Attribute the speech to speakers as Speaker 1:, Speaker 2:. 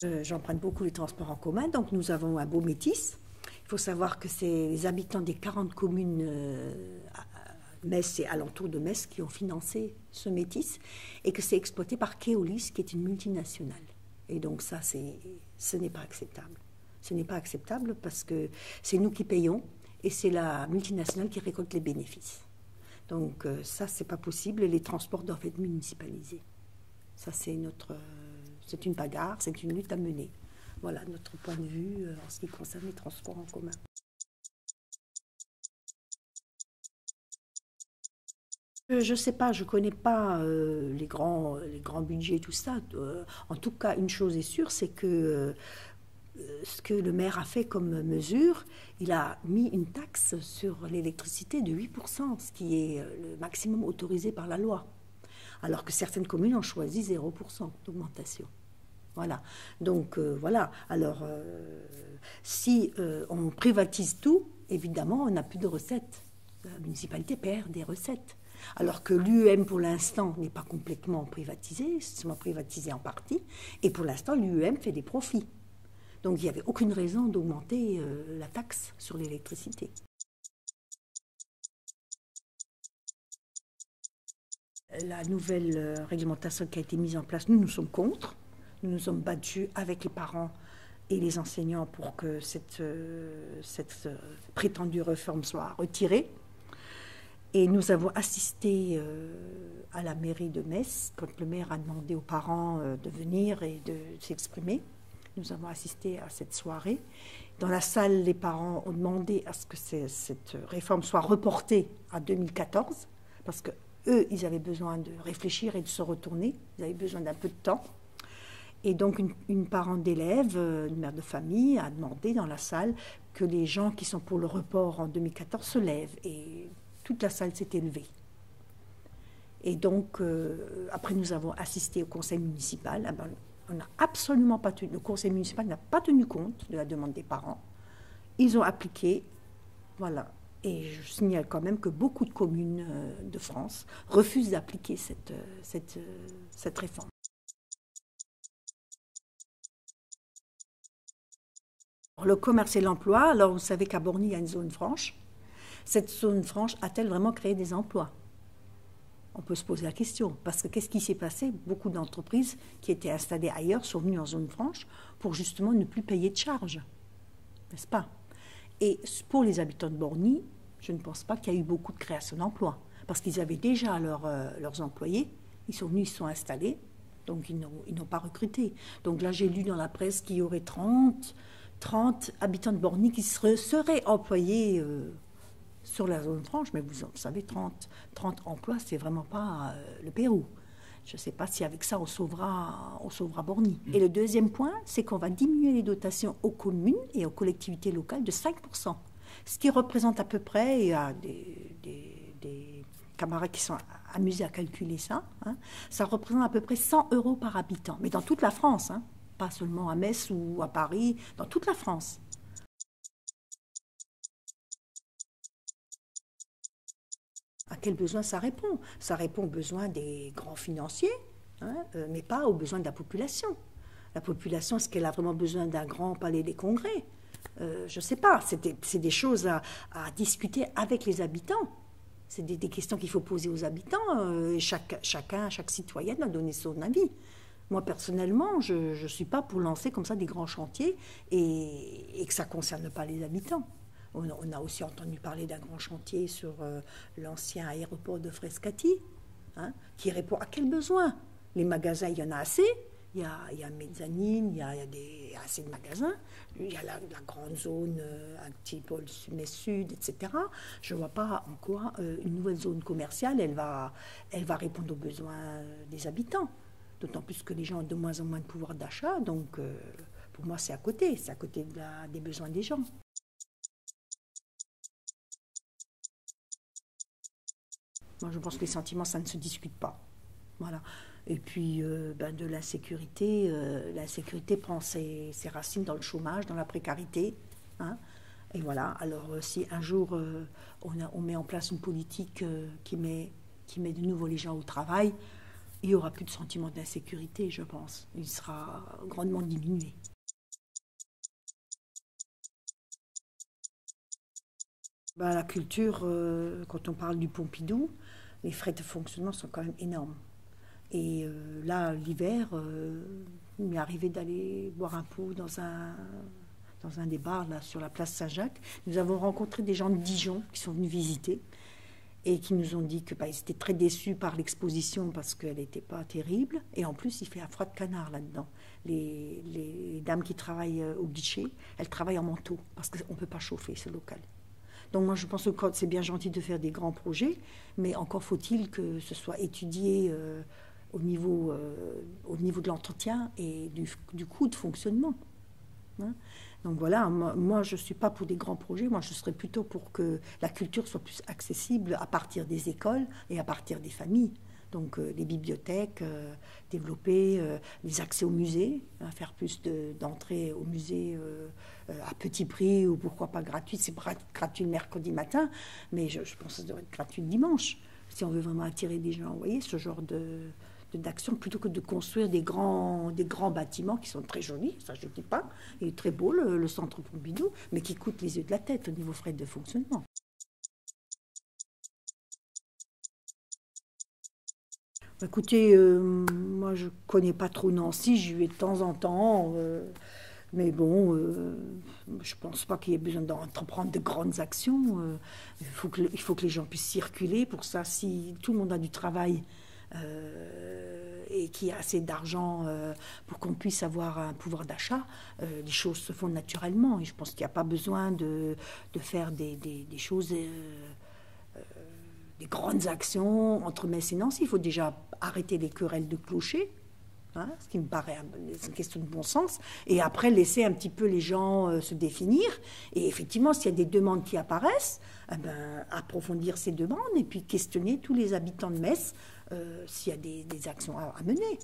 Speaker 1: J'emprunte beaucoup les transports en commun, donc nous avons un beau métis. Il faut savoir que c'est les habitants des 40 communes à Metz et alentours de Metz qui ont financé ce métis et que c'est exploité par Keolis, qui est une multinationale. Et donc ça, ce n'est pas acceptable. Ce n'est pas acceptable parce que c'est nous qui payons et c'est la multinationale qui récolte les bénéfices. Donc ça, c'est pas possible et les transports doivent être municipalisés. Ça, c'est une bagarre, c'est une lutte à mener. Voilà notre point de vue en ce qui concerne les transports en commun. Je ne sais pas, je ne connais pas les grands budgets, tout ça. En tout cas, une chose est sûre, c'est que ce que le maire a fait comme mesure, il a mis une taxe sur l'électricité de 8%, ce qui est le maximum autorisé par la loi. Alors que certaines communes ont choisi 0% d'augmentation. Voilà. Donc voilà. Alors si on privatise tout, évidemment, on n'a plus de recettes. La municipalité perd des recettes. Alors que l'UEM, pour l'instant, n'est pas complètement privatisée, c'est seulement privatisé en partie. Et pour l'instant, l'UEM fait des profits. Donc il n'y avait aucune raison d'augmenter la taxe sur l'électricité. La nouvelle réglementation qui a été mise en place, nous sommes contre. Nous nous sommes battus avec les parents et les enseignants pour que cette prétendue réforme soit retirée. Et nous avons assisté à la mairie de Metz, quand le maire a demandé aux parents de venir et de s'exprimer. Nous avons assisté à cette soirée. Dans la salle, les parents ont demandé à ce que cette réforme soit reportée à 2014, parce que eux, ils avaient besoin de réfléchir et de se retourner. Ils avaient besoin d'un peu de temps. Et donc, une parente d'élève, une mère de famille, a demandé dans la salle que les gens qui sont pour le report en 2014 se lèvent. Et toute la salle s'est levée. Et donc, après, nous avons assisté au conseil municipal. Ah ben, on n'a absolument pas tenu, le conseil municipal n'a pas tenu compte de la demande des parents. Ils ont appliqué, voilà. Et je signale quand même que beaucoup de communes de France refusent d'appliquer cette réforme. Le commerce et l'emploi, alors vous savez qu'à Borny, il y a une zone franche. Cette zone franche a-t-elle vraiment créé des emplois? On peut se poser la question, parce que qu'est-ce qui s'est passé? Beaucoup d'entreprises qui étaient installées ailleurs sont venues en zone franche pour justement ne plus payer de charges, n'est-ce pas? Et pour les habitants de Borny, je ne pense pas qu'il y a eu beaucoup de création d'emplois, parce qu'ils avaient déjà leurs employés, ils sont venus, ils se sont installés, donc ils n'ont pas recruté. Donc là, j'ai lu dans la presse qu'il y aurait 30 habitants de Borny qui seraient employés sur la zone franche, mais vous savez, 30 emplois, c'est vraiment pas le Pérou. Je ne sais pas si avec ça, on sauvera Borny. Et le deuxième point, c'est qu'on va diminuer les dotations aux communes et aux collectivités locales de 5%. Ce qui représente à peu près, il y a des camarades qui sont amusés à calculer ça, hein, ça représente à peu près 100 € par habitant. Mais dans toute la France, hein, pas seulement à Metz ou à Paris, dans toute la France. À quel besoin ça répond? Ça répond aux besoins des grands financiers, hein, mais pas aux besoins de la population. La population, est-ce qu'elle a vraiment besoin d'un grand palais des congrès? Je ne sais pas. C'est des choses à discuter avec les habitants. C'est des questions qu'il faut poser aux habitants. Et chaque citoyen doit donner son avis. Moi, personnellement, je ne suis pas pour lancer comme ça des grands chantiers et que ça ne concerne pas les habitants. On a aussi entendu parler d'un grand chantier sur l'ancien aéroport de Frascati, hein, qui répond à quel besoin? Les magasins, il y en a assez. Il y a mezzanine, il y a assez de magasins. Il y a la grande zone, un petit pôle Metz-Sud, etc. Je ne vois pas en quoi une nouvelle zone commerciale, elle va répondre aux besoins des habitants. D'autant plus que les gens ont de moins en moins de pouvoir d'achat. Donc, pour moi, c'est à côté des besoins des gens. Moi, je pense que les sentiments, ça ne se discute pas. Voilà. Et puis, de l'insécurité, l'insécurité prend ses racines dans le chômage, dans la précarité. Hein. Et voilà. Alors, si un jour, on met en place une politique qui met de nouveau les gens au travail, il n'y aura plus de sentiment d'insécurité, je pense. Il sera grandement diminué. Ben, la culture, quand on parle du Pompidou, les frais de fonctionnement sont quand même énormes. Et là, l'hiver, il m'est arrivé d'aller boire un pot dans un des bars là, sur la place Saint-Jacques. Nous avons rencontré des gens de Dijon qui sont venus visiter et qui nous ont dit que ils étaient très déçus par l'exposition parce qu'elle n'était pas terrible. Et en plus, il fait un froid de canard là-dedans. Les dames qui travaillent au guichet, elles travaillent en manteau parce qu'on ne peut pas chauffer ce local. Donc moi, je pense que c'est bien gentil de faire des grands projets, mais encore faut-il que ce soit étudié au niveau de l'entretien et du coût de fonctionnement. Hein. Donc voilà, moi je ne suis pas pour des grands projets, moi je serais plutôt pour que la culture soit plus accessible à partir des écoles et à partir des familles. Donc les bibliothèques, développer les accès au musée, hein, faire plus d'entrées au musée à petit prix ou pourquoi pas gratuit. C'est gratuit le mercredi matin, mais je pense que ça devrait être gratuit le dimanche. Si on veut vraiment attirer des gens, vous voyez, ce genre d'action, plutôt que de construire des grands bâtiments qui sont très jolis, ça je ne dis pas, il est très beau le centre Pompidou, mais qui coûte les yeux de la tête au niveau frais de fonctionnement. Écoutez, moi je connais pas trop Nancy, j'y vais de temps en temps, mais bon, je pense pas qu'il y ait besoin d'entreprendre de grandes actions. Il faut que les gens puissent circuler. Pour ça, si tout le monde a du travail et qu'il y a assez d'argent pour qu'on puisse avoir un pouvoir d'achat, les choses se font naturellement. Et je pense qu'il n'y a pas besoin de faire des choses... des grandes actions entre Metz et Nancy. Il faut déjà arrêter les querelles de clochers, hein, ce qui me paraît une question de bon sens, et après laisser un petit peu les gens se définir. Et effectivement, s'il y a des demandes qui apparaissent, approfondir ces demandes et puis questionner tous les habitants de Metz s'il y a des actions à mener.